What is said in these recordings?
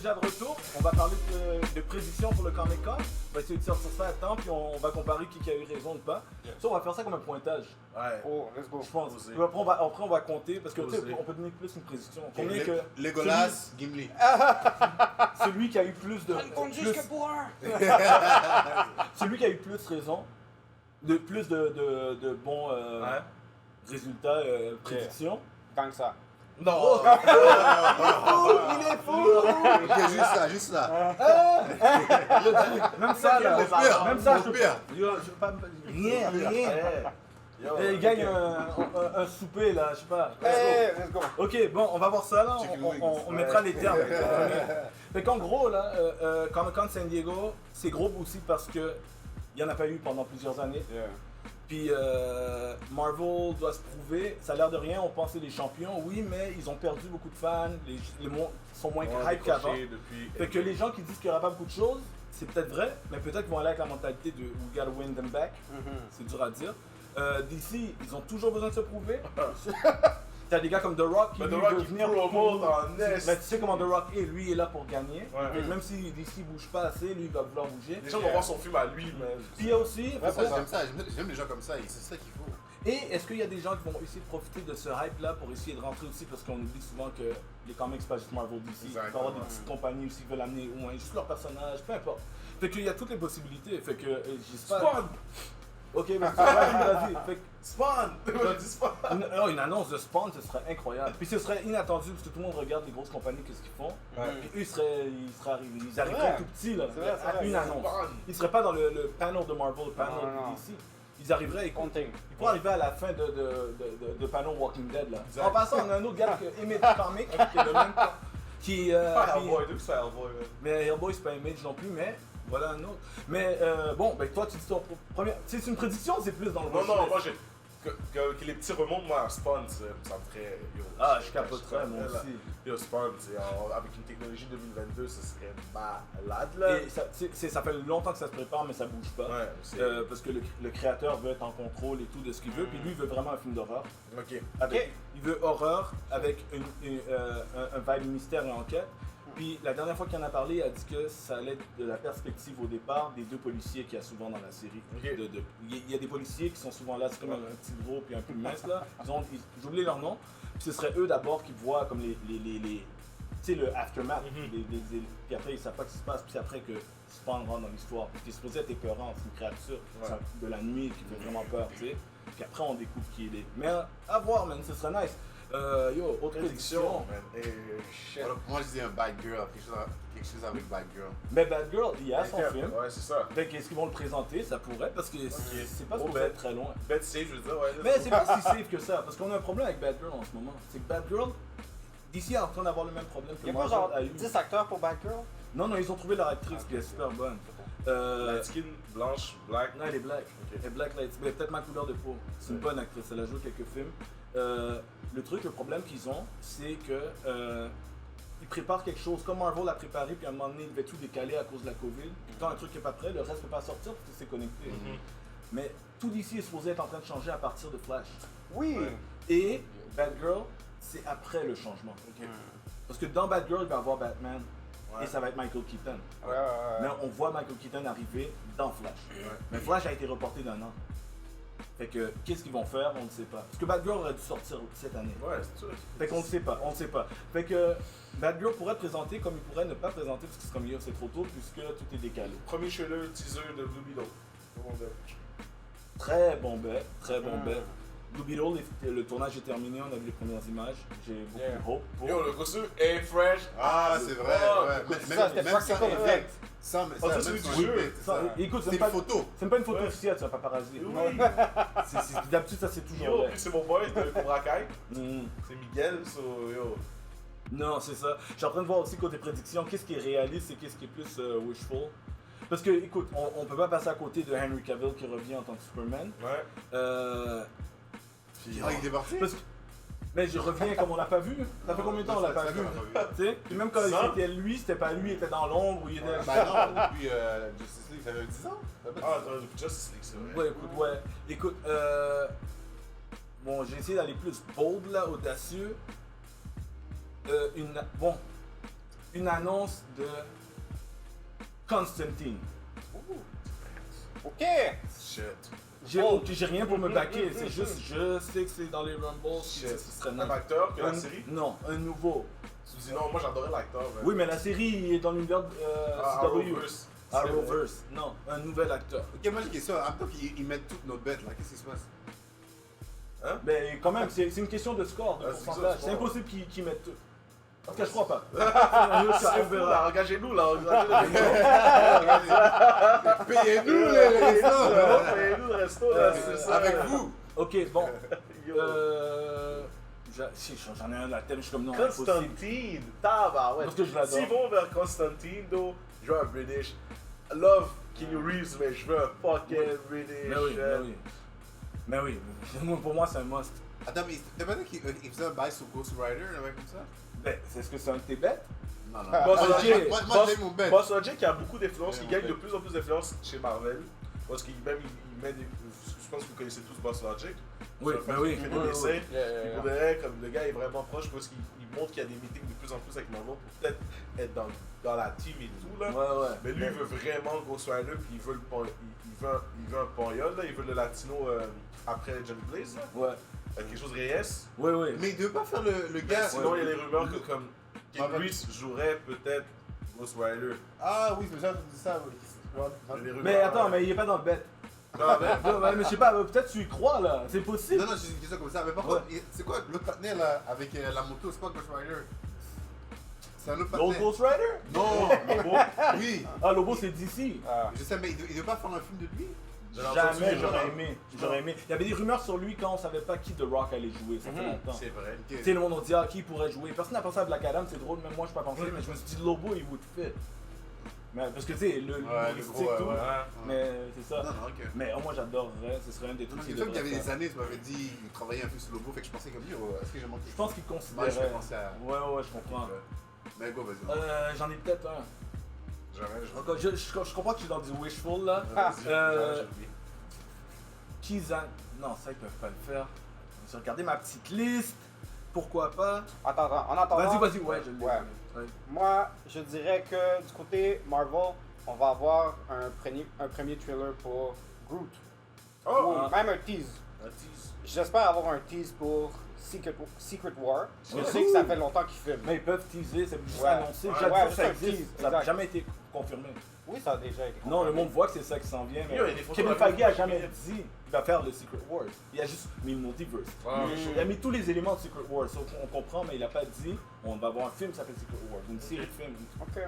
déjà de retour. On va parler de prédictions pour le Comic Con. On va essayer de sortir ça à temps, puis on va comparer qui a eu raison ou pas. Ça, on va faire ça comme un pointage. Ouais. Oh, let's go. Je pense. Osé. Puis après, on va compter, parce que tu sais, on peut donner plus une prédiction. Combien que Legolas, Gimli. celui qui a eu plus de. On compte plus- juste que pour un. celui qui a eu plus raison, plus de bons Ouais. résultats, prédictions. Tant que ça. Non! Il est fou! Ok, juste là. Même ça, là. Même ça, je pire. Yo, je veux pas. Rien. Et il gagne un souper, là, je sais pas. Hey, let's go. Ok, bon, on va voir ça là, Chicken on wings. mettra les termes. Fait qu'en gros, là, Comic Con San Diego, c'est gros aussi parce que il n'y en a pas eu pendant plusieurs années. Yeah. Puis Marvel doit se prouver, ça a l'air de rien, on pensait les champions, oui, mais ils ont perdu beaucoup de fans, les sont moins hype qu'avant. Fait que les gens qui disent qu'il n'y aura pas beaucoup de choses, c'est peut-être vrai, mais peut-être qu'ils vont aller avec la mentalité de we gotta win them back, c'est dur à dire. DC, ils ont toujours besoin de se prouver. T'as des gars comme The Rock qui Mais The lui, Rock, veut il venir promote pour- en est. Mais tu sais comment The Rock est, lui il est là pour gagner. Ouais. Fait que même si DC bouge pas assez, lui il va vouloir bouger. Les gens vont voir son film à lui, mais. Puis il y a aussi, Ouais, ça, j'aime ça. J'aime les gens comme ça. C'est ça qu'il faut. et est-ce qu'il y a des gens qui vont essayer de profiter de ce hype là pour essayer de rentrer aussi, parce qu'on oublie souvent que les comics c'est pas juste Marvel DC, il peut y avoir des petites compagnies aussi qui veulent amener au moins juste leur personnage, peu importe. Fait qu'il y a toutes les possibilités, fait que j'espère... Spawn! Ok, mais vas-y. Fait que Spawn! J'ai dit Spawn! une annonce de Spawn, ce serait incroyable. Puis ce serait inattendu parce que tout le monde regarde les grosses compagnies, qu'est-ce qu'ils font. Puis eux, ils arriveraient vrai. tout petits là, C'est vrai, c'est vrai. une annonce. Spawn. Ils seraient pas dans le panel de Marvel, le panel Non. de DC. Ils arriveraient et Compting. ils pourraient arriver à la fin de panel Walking Dead là. Exact. En passant, on a un autre gars que Image Comics qui est le même qui Pas puis- Hellboy, d'où que c'est Hellboy, man? mais Hellboy c'est pas Image non plus, mais voilà un autre. Mais bon, ben toi tu dis ton première. C'est une prédiction, ou c'est plus dans le Non, rush non, list? moi j'ai. Que les petits remontent, moi, à Spawn, ça me ferait. Yo, Ah, je capoterais moi là. aussi. Yo, Spawn, avec une technologie 2022, ce serait malade, là. Et ça fait longtemps que ça se prépare, mais ça bouge pas. Ouais, c'est. Parce que le créateur veut être en contrôle et tout de ce qu'il veut, puis lui il veut vraiment un film d'horreur. Ok. Il veut horreur avec un vibe mystère et enquête. Puis la dernière fois qu'il en a parlé, il a dit que ça allait être de la perspective au départ des deux policiers qu'il y a souvent dans la série. Ok. Il y a des policiers qui sont souvent là, c'est comme un petit gros puis un peu mince là. J'ai oublié leur nom. Puis ce serait eux d'abord qui voient comme les tu sais, le aftermath. Puis après ils savent pas ce qui se passe. Puis c'est après que Spawn rentre dans l'histoire. Puis t'es supposé être épeurant, c'est une créature de la nuit qui fait vraiment peur, tu sais. Puis après on découvre qui il est. Mais à voir, man, ce serait nice. Autre prédiction. man. Shit. Moi, je dis un bad girl. Quelque chose avec bad girl. Mais Bad Girl, il y a son film. Ouais, c'est ça. Fait qu'est-ce qu'ils vont le présenter? Ça pourrait, parce que c'est pas Oh, supposé ben. être très loin. Bad save, je veux dire, ouais. Mais c'est pas si safe que ça, parce qu'on a un problème avec Bad Girl en ce moment. C'est que Bad Girl, DC est en train d'avoir le même problème que Il y a pas Marvel genre a eu. 10 acteurs pour Batgirl? Non, ils ont trouvé leur actrice qui est super bonne. Light skin, blanche, black. Non, elle est black. Ok. Elle est black light. Mais peut-être ma couleur de peau. C'est une bonne actrice, elle a joué quelques films. Le problème qu'ils ont, c'est que ils préparent quelque chose comme Marvel l'a préparé, puis à un moment donné, ils devaient tout décaler à cause de la COVID. Puis quand un truc n'est pas prêt, le reste ne peut pas sortir parce que c'est connecté. Mais tout d'ici est supposé être en train de changer à partir de Flash. Oui. Et Batgirl, c'est après le changement. Parce que dans Batgirl, il va y avoir Batman et ça va être Michael Keaton. Mais on voit Michael Keaton arriver dans Flash. Mais Flash a été reporté d'un an. Fait que qu'est-ce qu'ils vont faire, on ne sait pas. Parce que Batgirl aurait dû sortir cette année. Ouais, c'est sûr. Fait qu'on ne sait pas, on ne sait pas. Fait que Batgirl pourrait être présenté comme il pourrait ne pas présenter parce que c'est comme hier, c'est trop tôt puisque tout est décalé. Premier trailer, teaser de Blue Beetle. Très bon bet, très bon bet. Blue Beetle, le tournage est terminé, on a vu les premières images. J'ai beaucoup de hope pour. Yo, le costume est fresh. Ah, c'est vrai. Ouais. Ça, c'était Même sans practical effet. effect. Ça, ça, même c'est sans du jeu. effet, c'est Ça, ça. écoute, C'est une photo. C'est même pas une photo officielle, c'est un paparazzi. Oui. D'habitude, ça c'est toujours Yo, vrai. puis c'est mon boy de Cobra Kai. Mm. C'est Miguel, so yo. Non, c'est ça. Je suis en train de voir aussi côté prédiction, qu'est-ce qui est réaliste et qu'est-ce qui est plus wishful. Parce que, écoute, on peut pas passer à côté de Henry Cavill qui revient en tant que Superman. Ouais. Il est débarqué. Parce que, mais je reviens comme on l'a pas vu. Ça fait combien de temps on l'a pas vu? Tu sais? Puis même quand Ça? c'était lui, c'était pas lui, il était dans l'ombre ou il était. Bah non, depuis Justice League, ça fait 10 ans. Ah, attends, depuis Justice League, c'est vrai. Ouais. Écoute, bon, j'ai essayé d'aller plus bold là, audacieux. Bon, une annonce de Constantine. Ok. Shit. J'ai rien pour me baquer, c'est juste, je sais que c'est dans les Rumbles, Shit. ce serait Un nice. acteur que la série? Non, un nouveau. Tu me dis non, moi j'adorais l'acteur. man. Oui, mais la série il est dans l'univers Ah, CW. Arrowverse. Arrowverse. Non, un nouvel acteur. Ok, moi j'ai une question. En même temps qu'ils mettent toutes nos bêtes là, qu'est-ce qui se passe? Mais quand même, c'est une question de score, de Ah, c'est pourcentage. ça, C'est c'est impossible qu'ils mettent tout. En tout cas, je crois pas. C'est fou là, engagez-nous là, Payez-nous les Payez-nous le resto là, c'est ça. Avec vous! Ok, bon. Yo. Si, j'en ai un à thème, je suis comme non, impossible. Constantine, tabarouette. Parce que je l'adore. S'ils vont vers Constantine, though, je veux un British. I love Keanu Reeves, mais je veux un fucking British. Mais oui, mais oui. Mais oui, pour moi, c'est un must. Attends, mais t'as pas dit qu'il faisait un bail sur Ghost Rider, un mec comme ça? Ben, est-ce que c'est un de tes bêtes? Non, non. Boss Ah, Logic, ok. Moi, j'ai mon bête. Boss Logic qui a beaucoup d'influence, Ouais, qui mon gagne de bête. plus en plus d'influence chez Marvel. Parce qu'il met des. Je pense que vous connaissez tous Boss Logic. Oui, Ça fait mais oui. qu'il fait Oui, des oui, dessins. oui. Et pour de vrai, comme le gars est vraiment proche parce qu'il montre qu'il y a des meetings de plus en plus avec Marvel pour peut-être être dans la team et tout là. Ouais, ouais. Mais lui il veut vraiment Ghost Rider puis il veut un Ponyol là, il veut le latino après Johnny Blaze là. Ouais. Quelque chose Reyes. Oui, oui. Mais il devait pas faire le gars. Sinon il y a des rumeurs que comme Marvel. Keanu Reeves jouerait peut-être Ghost Rider. Ah oui, c'est ça, tu dis ça. Oui. Il y a des rumeurs, Mais attends, mais il est pas dans le bet. Non, mais- Ouais, mais je sais pas, peut-être tu y crois là, c'est possible. Non, non, j'ai une question comme ça. Mais par Ouais. contre, c'est quoi l'autre partenaire là avec la moto? C'est pas Ghost Rider? C'est un autre L'autre partenaire. Ghost Rider? Non! Oui! Ah, Lobo c'est DC. Ah. Je sais, mais il devait pas faire un film de lui? J'ai entendu Jamais des j'aurais rumeurs. aimé. J'aurais aimé. Il y avait des rumeurs sur lui quand on savait pas qui The Rock allait jouer, ça fait longtemps. C'est vrai. Ok. Tu sais, le monde a dit, ah, qui pourrait jouer. Personne n'a pensé à Black Adam, c'est drôle, même moi je pas pensé, mais je me suis dit, Lobo il would fit. Mais, parce que tu sais, le humoristique, gros, tout. ouais. Mais c'est ça. Non, non, ok. Mais moi j'adorerais, ce serait un des Non, trucs c'est qui le film qu'il y avait devrait des faire. années, tu m'avais dit qu'il travaillait un peu sur le Lobo, fait que je pensais comme lui, est-ce que j'ai manqué? Je pense qu'il Moi, considérait. je vais penser à. Ouais, ouais, je comprends. Mais go, vas-y. J'en ai peut-être un. Jamais. Encore, je comprends que je suis dans du wishful là. Kizan. Non, ça ils peuvent pas le faire. J'ai regardé ma petite liste. Pourquoi pas? Attends, en attendant. Vas-y, ouais, je l'ai. Ouais. Ouais. Moi, je dirais que du côté Marvel, on va avoir un premier trailer pour Groot. Oh! Ou même un tease. Un tease. J'espère avoir un tease pour Secret War. Je sais que ça fait longtemps qu'ils filment. Mais ils peuvent teaser, c'est juste Ouais. annoncé. Ouais, J'adore ouais, que juste ça un existe. tease, Ça n'a exact. jamais été confirmé. Oui, ça a déjà été Non, le confirmé. monde voit que c'est ça qui s'en vient, mais Yo, il y a des photos Kevin de la Feige a vie. jamais dit qu'il va faire le Secret Wars. Il a juste mis le multiverse. Il a mis tous les éléments de Secret Wars. On comprend, mais il a pas dit on va avoir un film qui s'appelle Secret Wars, une série de films. Ok.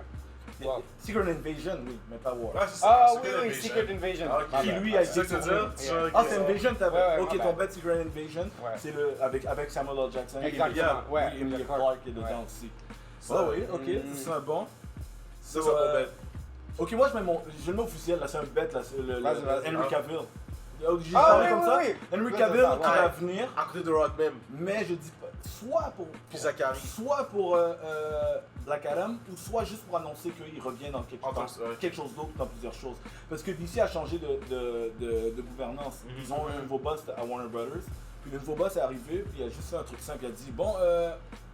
Wow. Secret Invasion, oui, mais pas War. Ah, c'est ça. Ah Secret oui, Invasion. Secret Invasion. Ah, ok. Ma Qui bad. lui a C'est ça été que tu veux tourné. dire? Ah, c'est Invasion, t'avais. Ouais, ouais, ok, my ton bad. bet Secret Invasion, Ouais. c'est le avec Samuel L. Jackson. Exactement. Ouais. Oui, Emilia Clark. Clarke est dedans Ouais. aussi. Ça, Ah oui, ok, Mm. c'est un bon. Ça, So, c'est mon bet. Ok, moi je mets je le mets officiel, là c'est un bet, là, c'est Vas-y, vas-y. Henry Ah. Cavill. J'ai Ah parlé oui, comme oui, ça. oui. Henry Ouais, Cavill c'est ça, qui ouais. va venir, À côté de Rock même. mais je dis pas, soit pour Puis Zachary. soit pour Black Adam, ou soit juste pour annoncer qu'il revient dans En tant que- ouais. quelque chose d'autre, dans plusieurs choses. Parce que DC a changé de gouvernance. Ils ont un nouveau boss à Warner Brothers. Puis le nouveau boss est arrivé, puis il a juste fait un truc simple. Il a dit bon,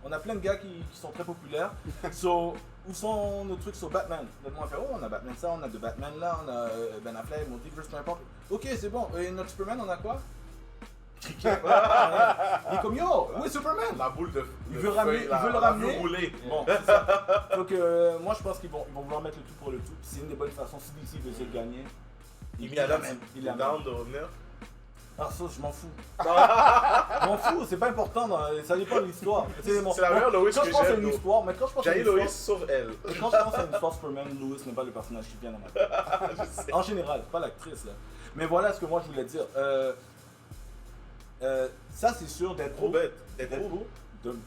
on a plein de gars qui sont très populaires. So, où sont nos trucs sur Batman? Donne-moi un fait, oh, on a Batman ça, on a de Batman là, on a Ben Affleck, Multiverse, peu importe. Ok, c'est bon. Et notre Superman, on a quoi? Cricket. Il est comme yo, où est Superman? La boule de. Il veut ramener- il veut le ramener. La rouler. Bon, c'est ça. Donc, moi je pense qu'ils vont vouloir mettre le tout pour le tout. C'est une des bonnes façons. Si DC veut essayer de gagner, Il Adams, il il est l'amène. down de revenir. Ah, ça, je m'en fous. Je m'en fous, c'est pas important, ça dépend de l'histoire. C'est la meilleure Lois Quand que je pense à j'aime, une donc. histoire, mais quand je pense à J'ai une Lois histoire, sauf elle. quand je pense à une histoire Superman, Lois n'est pas le personnage qui vient dans ma tête. En général, pas l'actrice là. Mais voilà ce que moi je voulais dire. Ça c'est sûr d'être Trop bête. D'être Deadpool,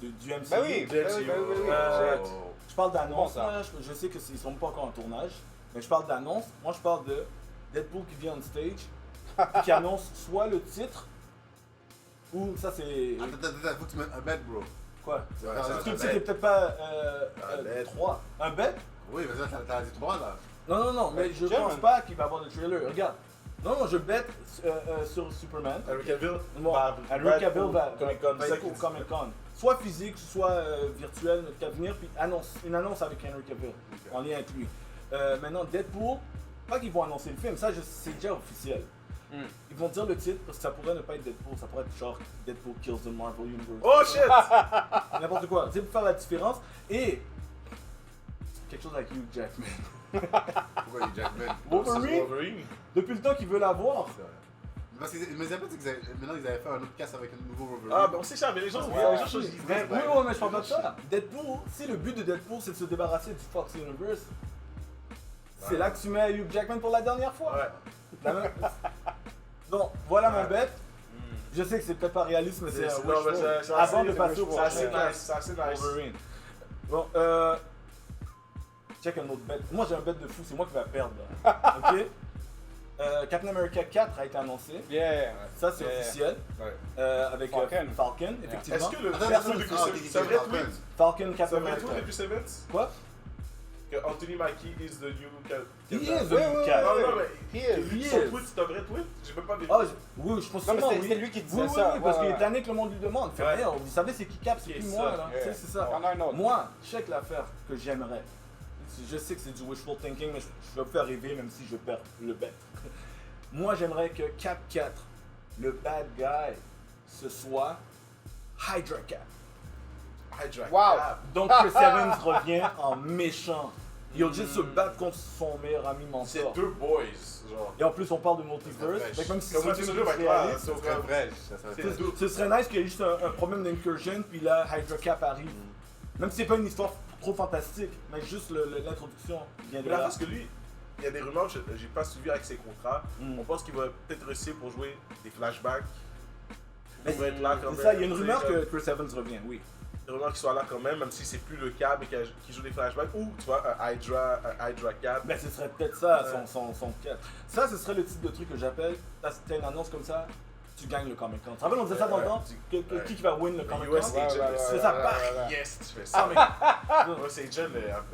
du MCU. Ben oui, ben oui, ben oui, oui. Je parle d'annonce, Bon, ça. là, je sais qu'ils sont pas encore en tournage, mais je parle d'annonce. Moi je parle de Deadpool qui vient on stage, puis qui annonce soit le titre, ou ça c'est. Attends, faut que tu mettes un bet, bro. Quoi? Ouais, Parce ça, que ça le va titre est être- peut-être pas Un bet. 3. Un bet? Oui, mais ça, t'as dit 3 là. Non, mais je German. pense pas qu'il va avoir le trailer. Regarde. Non, je bet sur Superman. Henry Cavill. Bon, va- Henry va Cavill au va Comic Con. va être au Comic Con. soit physique, soit virtuel, qui va venir, puis une annonce avec Henry Cavill, en lien avec lui. Maintenant, Deadpool, pas qu'ils vont annoncer le film, ça c'est déjà officiel. Ils vont dire le titre parce que ça pourrait ne pas être Deadpool, ça pourrait être genre Deadpool Kills the Marvel Universe. Oh shit! N'importe quoi, c'est pour faire la différence. Et quelque chose avec Hugh Jackman. Pourquoi il est Jackman? Wolverine, depuis le temps qu'il veut l'avoir. Parce que, mais c'est pas dit que maintenant ils avaient fait un autre casse avec un nouveau Wolverine. Ah, ben on sait ça, mais les gens disent. Mais, oui, mais je parle pas de ça. Deadpool, si le but de Deadpool c'est de se débarrasser du Fox Universe, c'est là que tu mets Hugh Jackman pour la dernière fois. Ouais. La même- Donc, voilà mon bet. Je sais que c'est peut-être pas réaliste, mais c'est un non, mais wishful. c'est Avant assez- de passer au c'est assez prochain. nice, c'est assez nice. Wolverine. Bon, check un autre bet. Moi j'ai un bet de fou, c'est moi qui vais perdre là. Ok? Captain America 4 a été annoncé. Yeah. Ça c'est Yeah. officiel. Ouais. Avec Falcon. Falcon, effectivement. Est-ce que le Attends, perso attends, depuis attends, c'est un vrai tweet? Falcon, C'est Captain un vrai America. tweet depuis Sevens? Quoi? Que Anthony Mackie is the new He is Captain. the new Cap. Non, non, mais He is. lui, He son is. tweet, c'est un vrai tweet? J'ai même pas vérifié. Ah, oui, je pense Non, mais sûrement, c'est lui qui disait oui, ça. Oui, parce Ouais, qu'il est ouais. tanné que le monde lui demande. Fait Ouais. merde, vous savez c'est qui Cap, c'est Qui plus est moi ça? là. Yeah. Tu sais, c'est ça. Il y en a un autre. Moi, check l'affaire que j'aimerais. Je sais que c'est du wishful thinking, mais je vais vous faire rêver même si je perds le bet. Moi, j'aimerais que Cap 4, le bad guy, ce soit Hydra Cap. Hydra Wow. Cap. Donc Chris Evans revient en méchant. Il va juste se battre contre son meilleur ami C'est mentor. deux boys, genre. Et en plus, on parle de multiverse. fraîche. Fait que même si Comme c'est moi, un c'est film sûr, plus avec toi, réaliste, c'est Ça serait vrai. Ça serait C'est très deux. ce serait nice qu'il y ait juste un problème d'incursion, puis là, Hydra Cap arrive. Même si c'est pas une histoire trop fantastique, mais juste l'introduction vient de Mais la là. parce que lui, il y a des rumeurs, j'ai pas suivi avec ses contrats. On pense qu'il va peut-être réussir pour jouer des flashbacks. Mais Il va être là quand c'est même. ça, il y a une tu sais, rumeur comme- que Chris Evans revient, oui. Des rumeurs qu'il soit là quand même c'est plus le cas, mais qu'il joue des flashbacks. Ou, tu vois, un Hydra Cap. Ben, ce serait peut-être ça, Ouais. son cas. Ça, ce serait le type de truc que j'appelle, t'as une annonce comme ça, tu gagnes le Comic Con. Tu te rappelles, on disait ça dans le temps? Ouais. Qui va win le Comic US Con? agent, C'est ça, bah! Yes, tu fais ça, mec. US agent,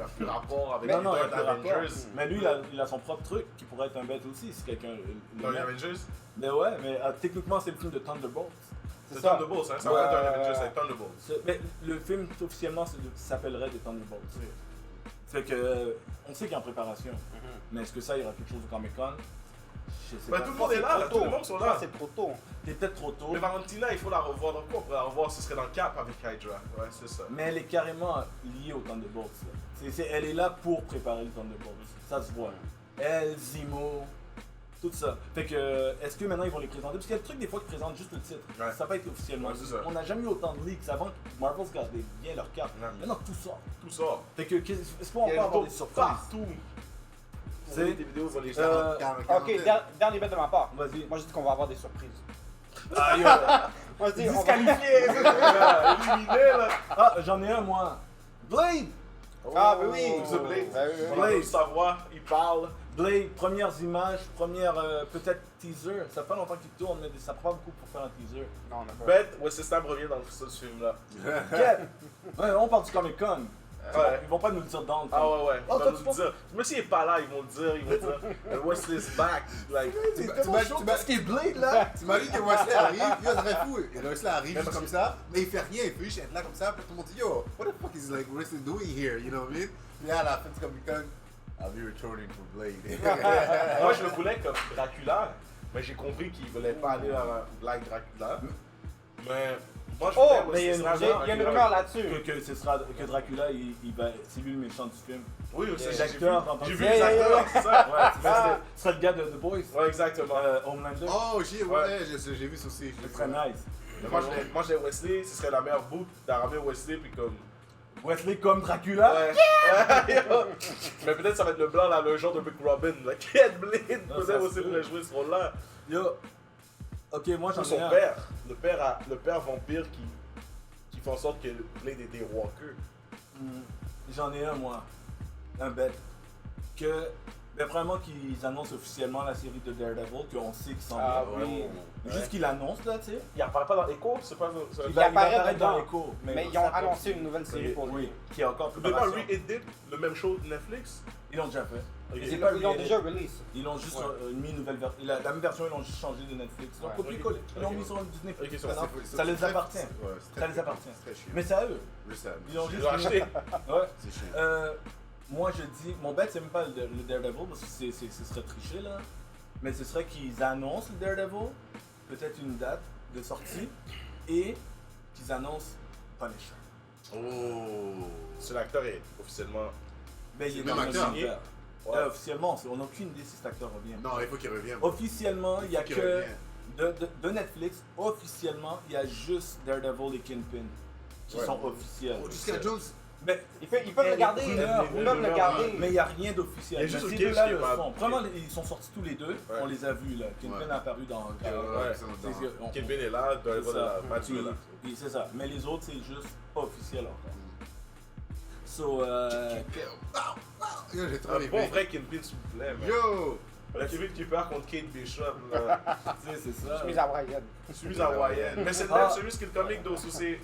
a plus rapport avec Non, non, il y a les plus rapport. Avengers. Mais lui, il a son propre truc qui pourrait être un bet aussi si quelqu'un Dans le les met. Avengers? Mais ouais, mais techniquement, c'est le film de Thunderbolts. C'est ça. Thunderbolts, hein? Ça Ouais, va être un ouais, Avengers, ouais. c'est Thunderbolts. Mais le film, officiellement, s'appellerait The Thunderbolts. Fait que, on sait qu'il est en préparation. Mais est-ce que ça, il y aura quelque chose au Comic Con? Je sais Ben, pas. tout le monde est là, là, tout le monde sont là. C'est trop tôt. C'est peut-être trop tôt. Mais Valentina, il faut la revoir. Donc, quoi, on pourrait la revoir, ce serait dans Cap avec Hydra. Ouais, c'est ça. Mais elle est carrément liée au Thunderbolts. Là. Elle est là pour préparer le Thunderbolts. Ça se voit. Elle, Zemo, tout ça. Fait que, est-ce que maintenant ils vont les présenter? Parce qu'il y a le truc des fois qu'ils présentent juste le titre. Ouais. Ça n'a pas été officiellement. Ouais, c'est ça. On n'a jamais eu autant de leaks avant que Marvel gardait bien leur carte. Non, mais- Maintenant tout sort. Tout sort. Fait que, est-ce qu'on Il y peut a avoir une des taupe surprises? partout. C'est- Des vidéos sur les Euh, Ok, dernier bet de ma part. Vas-y. Moi, je dis qu'on va avoir des surprises. Ah, yo. Moi, je dis, on va... Disqualifié! Éliminé, là. Ah, j'en ai un moi. Blade! Ah, ben oui. The Blade. Ben oui, On a pu savoir, il parle. Blade, premières images, première peut-être teaser. Ça fait pas longtemps qu'il tourne, mais ça prend pas beaucoup pour faire un teaser. Non, on a pas. Bête, Wesley Snipes revient dans ce film-là. Quel? Ouais, on parle du Comic Con. Ouais. Ils vont pas nous le dire dans le Ah temps. ouais, ouais. Ils Ah, vont toi, nous tu le dire. Même s'il est pas là, ils vont le dire. Ils vont dire Wesley's back. Like, C'est Tu tellement m'as- chaud tu m'as- parce qu'il est Blade là. T'imagines que Wesley arrive, yo, ça serait fou. Et Wesley arrive Mais juste parce comme ça, mais il fait rien, il fait juste être là comme ça, puis tout le monde dit yo, what the fuck is like Wesley doing here, you know what I mean? Puis là, à la fin du Comic Con, I'll be returning for Blade. moi je le voulais comme Dracula, mais j'ai compris qu'il voulait pas aller dans la Black Dracula. Mais moi je Oh, voulais mais il y a Wesley une- Snipes dans Il y a une Dracula. rumeur là-dessus. Que Dracula, c'est lui le méchant du film. Oui, aussi, j'ai L'acteur, vu. en tant J'ai que- vu Yeah, les yeah, acteurs, c'est ça. Ouais, ce serait le gars de The Boys. Ouais, exactement. Homelander. Oh, j'ai Ouais. j'ai vu ça aussi. Ce serait nice. Mais moi je l'ai Wesley, ce serait la meilleure boot d'armer Wesley, puis comme. Wesley comme Dracula. Ouais. Mais peut-être ça va être le blanc là, le genre de Big Robin. Là. Kid Blade, Non, peut-être ça aussi se pourrait peut. jouer ce rôle-là. Yo. Ok, moi j'en Ou ai son un. père. Le père vampire qui fait en sorte que Blade était Walker. J'en ai un moi. Un bête. Que. Ben, premièrement qu'ils annoncent officiellement la série de Daredevil, qu'on sait qu'ils s'en Ah vont. oui. Juste qu'ils l'annoncent là, tu sais. Il apparaît pas dans Echo, c'est pas. Il va apparaît apparaître dedans. dans Echo. Mais ils ont annoncé une nouvelle série pour lui. Oui, qui est encore Vous pouvez pas préparation. re-edit le même show de Netflix? Ils l'ont déjà fait. Ok. C'est pas Ils l'ont re- déjà release. Ils l'ont juste Ouais. mis une nouvelle version. La même version, ils l'ont juste changé de Netflix. Donc, Ouais. copier-coller. Ils l'ont Ok. mis sur Disney. Ok, Plus. ça, Non, c'est- ça les c'est- appartient. ouais, c'est très- Ça les appartient. c'est très chiant. Mais c'est à eux. Juste ça. Ils l'ont Ils juste l'ont acheté. Ouais. C'est chiant. Moi, je dis, mon bet, c'est même pas le Daredevil, parce que ce serait triché, là. Mais ce serait qu'ils annoncent le Daredevil, peut-être une date de sortie, et qu'ils annoncent Punisher. Oh. Ce l'acteur est officiellement. Mais il C'est est le dans même le acteur. univers. Ouais. Officiellement, on n'a aucune idée si cet acteur revient. Non, il faut qu'il revienne. Officiellement, il n'y a Qu'il que. revienne. De Netflix, officiellement, il y a juste Daredevil et Kingpin qui Ouais. sont officiels. Oh, Jessica Jones. Mais Ils peuvent le garder. rumeurs, Ils peuvent le garder. mais il n'y a rien d'officiel. Il y a juste Mais le ces Cage deux-là qui est le pas- sont. Vraiment, ils sont sortis tous les deux. Ouais. On les a vus là. Kingpin Ouais. a apparu dans. Ouais. c'est dans- C'est- on- Kingpin est là, c'est Daredevil est là, ça. Matthew est là. Puis c'est ça. Mais les autres, c'est juste pas officiel encore. So, Yo, j'ai trop Un aimé. bon vrai Kingpin, s'il vous plaît, man. Yo! Le Kingpin qui perd contre Kate Bishop, là. tu sais, c'est ça. Chemise hawaïenne. Chemise hawaïenne. Mais c'est le Ah. même chemise que le comic d'Osso, c'est.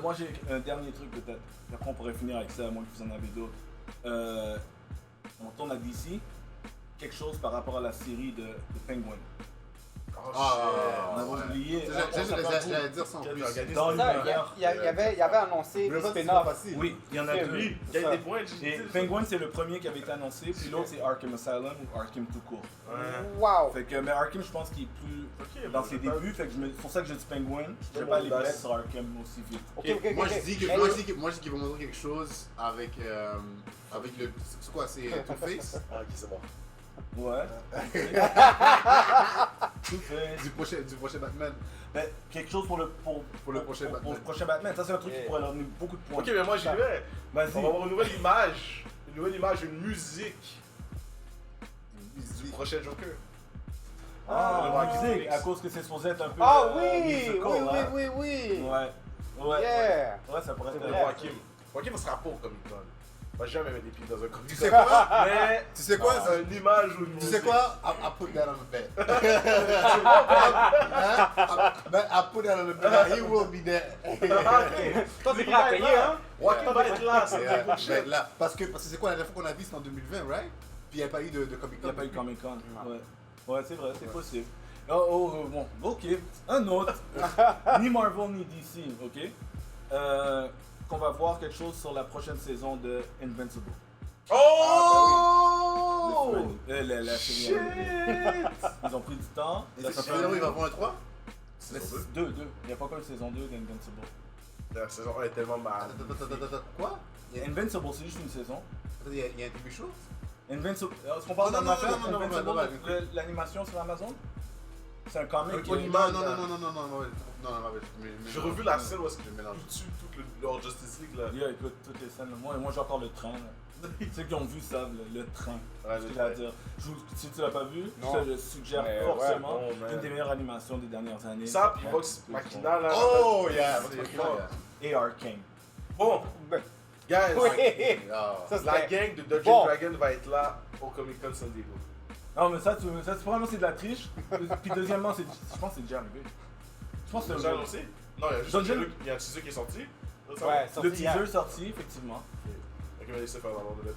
Moi, j'ai un dernier truc peut-être. Après, on pourrait finir avec ça, à moins que vous en avez d'autres. On tourne à DC. Quelque chose par rapport à la série de Penguin. Oh, Ah, On avait ouais. oublié. J'allais dire ça en Quel plus. organisme. Dans Ça, l'univers. il y avait annoncé Mais ça, c'est pas spin-off. facile. Oui, il y en a Film. deux. Oui, il y a Ça. des points. Et Penguin, c'est le premier qui avait été annoncé, puis l'autre, c'est Arkham Asylum ou Arkham tout court. Ouais. Wow. Fait que, mais Arkham, je pense qu'il est plus Ok, dans bon, ses j'ai pas- débuts, fait que c'est pour ça que je dis Penguin. Je vais Bon, pas aller bah, bref sur Arkham aussi vite. Ok, ok, Moi ok. je dis que Mais- moi je dis qu'ils vont montrer quelque chose avec le c'est quoi, c'est Two-Face Ah, ok, c'est bon. Ouais. Tout fait. du prochain Batman. Ben, quelque chose pour le prochain pour Batman. le prochain Batman. Ça, c'est un truc qui Yeah. pourrait leur donner beaucoup de points. Ok, mais moi j'y vais. On va Vas-y. avoir une nouvelle image. Une musique du prochain Joker. Ah, Le la Joaquin musique, Phoenix. à cause que c'est supposé être un peu. Ah oui, musical, oui, hein. oui, oui. Ouais. Ouais. Yeah. Ouais, ça pourrait C'est être. Le vrai. Joaquin. Joaquin sera pas au Comic Con. Va jamais mettre des pieds dans un Comic Tu Con. sais quoi? Mais Tu sais quoi? une image ou une Tu musique. sais quoi? I put that on the bed. I put that on the bed. He will be there. Ah, ok. Toi, t'es prêt à payer, hein? Joaquin va être là, c'est Yeah, bien je vais être là. Parce que c'est quoi la dernière fois qu'on a vu, c'était en 2020, right? Puis il n'y a pas eu de Comic Il Con. n'y a pas eu Comic Con. Non. Ouais. Ouais, c'est vrai, c'est possible. Bon, ok. Un autre. Ni Marvel ni DC, ok? Qu'on va voir quelque chose sur la prochaine saison de Invincible. Oh! La série. Shit! Ils ont pris du temps. Et Ça c'est fait il va avoir un 3? Mais Saison c'est 2. Il n'y a pas encore une saison 2 d'Invincible. La saison 1 est tellement mal. Attends, quoi? Invincible, c'est juste une saison. Il y a un TV show? Invincible. Est-ce qu'on parle Non, d'un non, affaire non, non, Invincible, non, non, non, l'animation sur Amazon? C'est un comic. Un qui- comic. Non, J'ai revu la scène où est-ce je qu'il mélange. tue tout le Justice League là. Yeah, écoute, toutes les scènes. Moi j'ai encore le train. Là. Ceux qui ont vu savent, le train. Ouais, Ce le que j'ai à train. dire. Si tu l'as pas vu, Non. je te le suggère Mais forcément. ouais, bon, man. Une des meilleures animations des dernières années. Ça, puis Ouais, Vox c'est Machina là. Oh, yeah! c'est Vox fort. Machina, Et Arcane. Bon, Ben, guys, oui. Ah. Ça, la c'était- gang de Dungeon Bon. Dragon va être là au Comic Con San Diego. Non, mais ça, premièrement, c'est de la triche. Puis deuxièmement, je pense que c'est déjà arrivé. Je pense que C'est c'est déjà annoncé? Non, il y a juste Dungeon- il y a un teaser qui est sorti. Ouais, le sorti hier. teaser sorti, effectivement. Ok, mais laissez faire d'abord de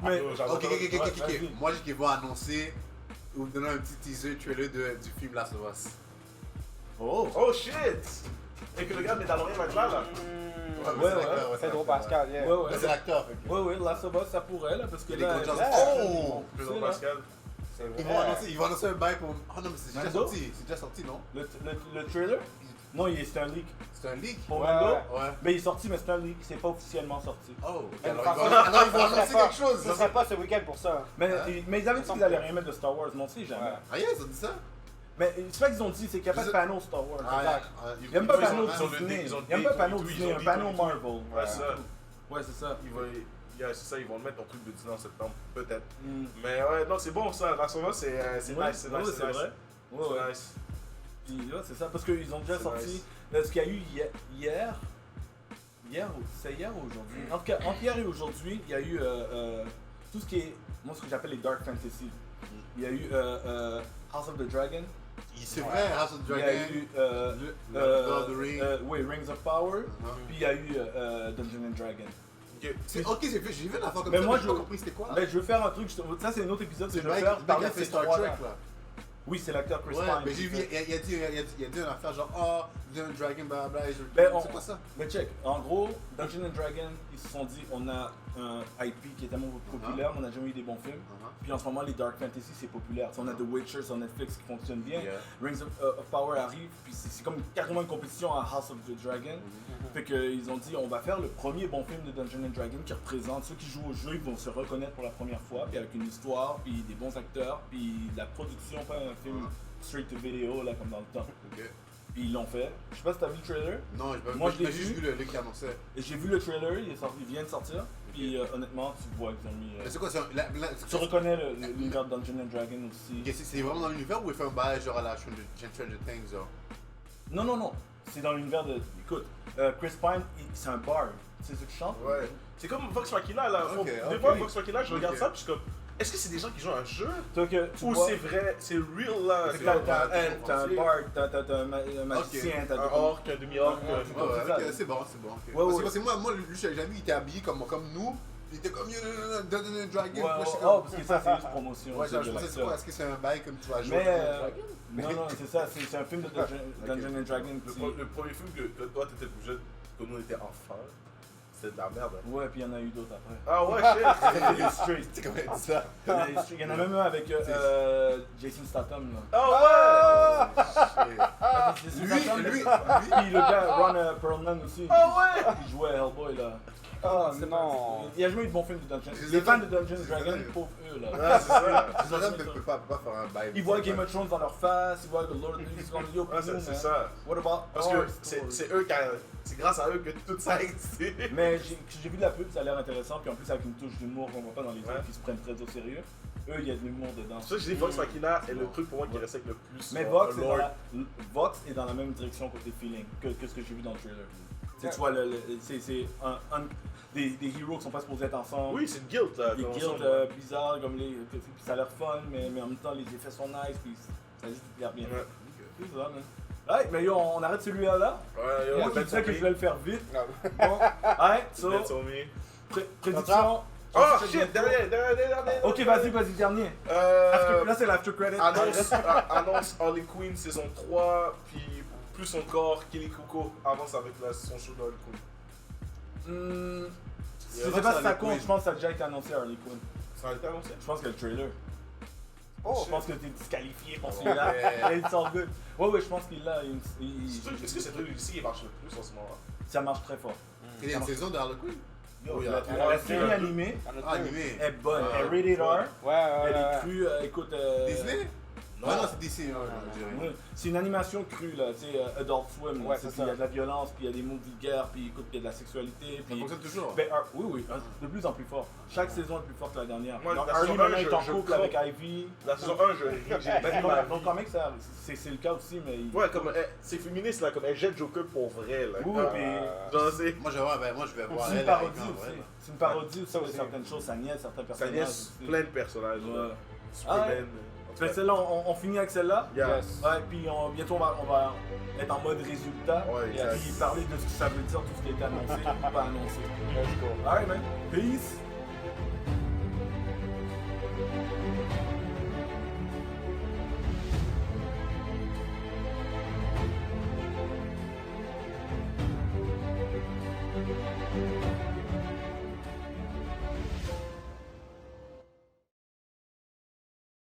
Mais Ok, vas-y. Moi, je dis qu'ils vont annoncer ou donner un petit teaser trailer du film Last of Us. Oh! Oh shit! Et que le gars Mandalorian va être là. Hmm. Ouais, c'est l'acteur, ouais. c'est Pedro l'acteur, Pascal, yeah. Ouais, ouais. Mais c'est l'acteur. fait que- Ouais, Last of Us, ça pourrait, là, parce que Il y a là. des grosses là, chances. ils Oh! vont Pedro pousser, là. Pascal. C'est Ils vrai. vont annoncer un bail pour. Oh non, mais c'est déjà Mando? sorti. C'est déjà sorti, non? Le trailer? Non, c'est un leak. C'est un leak. Pour Ouais, Mando? ouais. Ouais. Mais il est sorti, mais c'est un leak, c'est pas officiellement sorti. Oh, Mais alors de toute façon, ils vont ça annoncer serait pas- quelque chose. Ça serait pas ce week-end pour ça. Mais, Hein? mais ils avaient dit qu'ils allaient rien mettre de Star Wars, mais on sait jamais. Ouais. Ah, yeah, ils ont dit ça? Mais c'est pas qu'ils ont dit, c'est qu'il n'y a pas de Je- panneau Star Wars. Ah, Exact. ils Il n'y a même pas de Ils ont- panneau ils ont le Disney. dé- ils ont Il n'y a même pas de panneau dit- Disney, ils ont un dit- panneau ils- Marvel. Ouais, c'est ça. Ouais, c'est ça. C'est ça, ils vont le mettre en truc de Disney en septembre, peut-être. Mm. Mais ouais, non, c'est bon ça. La saison, c'est Ouais, nice, c'est ouais, nice, c'est c'est nice. vrai. Ouais, ouais. C'est nice. Puis là, c'est ça, parce qu'ils ont déjà C'est sorti. nice. Là, ce qu'il y a eu hier. C'est hier ou aujourd'hui? En tout cas, entre hier et aujourd'hui, il y a eu tout ce qui est. Moi, ce que j'appelle les Dark Fantasy. Il y a eu House of the Dragon. C'est vrai, House of Il y a Dragon. eu. Lord of the Rings. Oui, Rings of Power. Uh-huh. Puis il y a eu Dungeons and Dragons. Ok. Ok, j'ai vu une affaire comme Mais ça, moi, mais j'ai pas compris c'était quoi. Ben, je veux faire un truc, ça c'est un autre épisode que C'est je le veux mec faire, qui parler a de fait ces Star trois-là. Trek là. Oui, c'est l'acteur Chris Ouais, Pine. mais j'ai vu, il a dit une affaire genre, Dungeon Dragon, blablabla. Ben, C'est quoi ça? Mais check, en gros, Dungeons and Dragons, ils se sont dit, on a un IP qui est tellement populaire, on n'a jamais eu des bons films. Puis en ce moment, les Dark Fantasy, c'est populaire. On a The Witcher sur Netflix qui fonctionne bien. Yeah. Rings of Power arrive, puis c'est comme carrément une compétition à House of the Dragon. Fait qu'ils ont dit, on va faire le premier bon film de Dungeons and Dragons qui représente ceux qui jouent au jeu, ils vont se reconnaître pour la première fois, puis avec une histoire, puis des bons acteurs, puis de la production, pas un film straight to video, là, comme dans le temps. Ok. Puis ils l'ont fait. Je sais pas si t'as vu le trailer. Non, Moi, je l'ai j'ai juste vu. vu le link qui annonçait. Et j'ai vu le trailer, il vient de sortir. Puis honnêtement, tu vois qu'ils ont mis. Mais c'est quoi, Tu reconnais l'univers de Dungeons and Dragons aussi. c'est vraiment dans l'univers ou il fait un bail genre à la Stranger Things genre? Non. C'est dans l'univers de. Écoute, Chris Pine, c'est un bard. C'est ce qu'il chante. Ouais. C'est comme Vox Machina là. Ok, Des ok. fois, Vox Machina, je regarde Ok. ça, puis je suis comme, est-ce que c'est des gens qui jouent à un jeu? Toi que tu Ou vois. c'est vrai, c'est real là? Fait que C'est T'as comme, t'as un bard, t'as un magicien, t'as un orc, un demi-orc. Ouais, un- ouais. Ouais, ça. ok, c'est bon, c'est bon. ok. Ouais, ouais. Parce que moi, lui, j'ai jamais, il était habillé comme nous. Il était comme Dungeon Dragon. Ouais, Moi, je suis oh, comme. parce que ça, c'est juste promotion. Ouais, c'est genre, de je pensais, c'est l'acteur. quoi? Est-ce que c'est un bail comme tu vas jouer Mais. à Dungeon Non, c'est ça, c'est un film de Dungeons and Dragons. Le premier film que toi t'étais plus jeune, que nous on était enfants, c'était de la merde. Hein. Ouais, puis il y en a eu d'autres après. Ah ouais, shit! Il y a Straight. Tu sais comment il dit ça? Il y en a même un avec Jason Statham. Là. Ah ouais! Jason Lui, Statham, lui, Puis le gars Ron Perlman aussi. Ah ouais! Il jouait à Hellboy là. Oh non! Il y a jamais eu de bon film de Dungeons. C'est Les ça. fans de Dungeons Dragons, pauvres eux là. Ah, c'est ça! Jonathan ne peut pas faire un bail. Ils voient Game of Thrones dans leur face, ils voient The Lord of the Rings comme yo, Ah, c'est ça. What about Parce our que story? c'est eux qui c'est grâce à eux que tout ça a existé. Mais j'ai vu de la pub, ça a l'air intéressant, puis en plus avec une touche d'humour qu'on voit pas dans les Ouais. autres qui se prennent très au sérieux. Eux, il y a de l'humour dedans. C'est ça que je dis, Vox Machina est le truc pour moi qui reste avec le plus. Mais Vox est dans la même direction côté feeling que ce que j'ai vu dans le trailer. Tu sais, tu vois, c'est des héros qui sont pas supposés être ensemble. Oui, c'est une guild là. Des dans guilds l'ensemble. bizarres, comme puis ça a l'air fun, mais en même temps les effets sont nice, puis ça a juste l'air bien. Ouais. C'est ça, man. Ouais, mais yo, on arrête celui-là là. Ouais, yo, Moi qui Bets disais on que je Me. voulais le faire vite. Bon, ouais, so, Bets on Me. prédiction. Oh shit, dernier. Ok, vas-y, dernier. Là, c'est l'after credit. Annonce Harley Quinn saison 3, puis plus encore Kelly Coco avance avec son show de Harley Quinn. Je sais pas si ça compte, je pense que ça a déjà été annoncé Harley Quinn. Ça a été annoncé? Je pense que le trailer. Oh, Je pense que t'es disqualifié pour celui-là. It's all good. Ouais, je pense qu'il l'a. Est-ce que c'est lui ici qui marche le plus en ce moment? Ça marche très fort. Il y a une saison de Harley Quinn? Yo, Oui, la série animée Animé. est bonne, elle est rated R. Ouais, Elle est crue, écoute. Disney? Non. Ah non, c'est DC. je dirais. Ouais, c'est une animation crue, là, tu sais, Adult Swim. Là, Ouais, c'est c'est qu'il y a ça. de la violence, puis il y a des mots vulgaires, puis écoute, il y a de la sexualité. Ça Puis... fonctionne toujours. Ben, oui, de plus en plus fort. Chaque saison est plus forte que la dernière. Moi, Donc, la Harley saison maintenant un, est en je couple crois- avec Ivy. La saison 1, j'ai Ben, pris ma donc, vie. quand même, c'est le cas aussi, mais. Ouais, comme c'est féministe là, comme elle jette Joker pour vrai là. Oui, Ah, mais. genre, c'est. Moi, je vais voir C'est une elle parodie avec moi, aussi. vraiment. C'est une parodie aussi Ça de aussi. certaines choses. Ça niaise certains Ça personnages. niaise aussi. plein de personnages. Ouais. là. Superman. Ah, Fait que celle-là, on finit avec celle-là. Yeah. Yes. Ouais, puis bientôt on va être en mode résultat. Ouais, et exact. puis parler de ce que ça veut dire, tout ce qui a été annoncé ou pas annoncé. Let's go. Alright, man. Peace.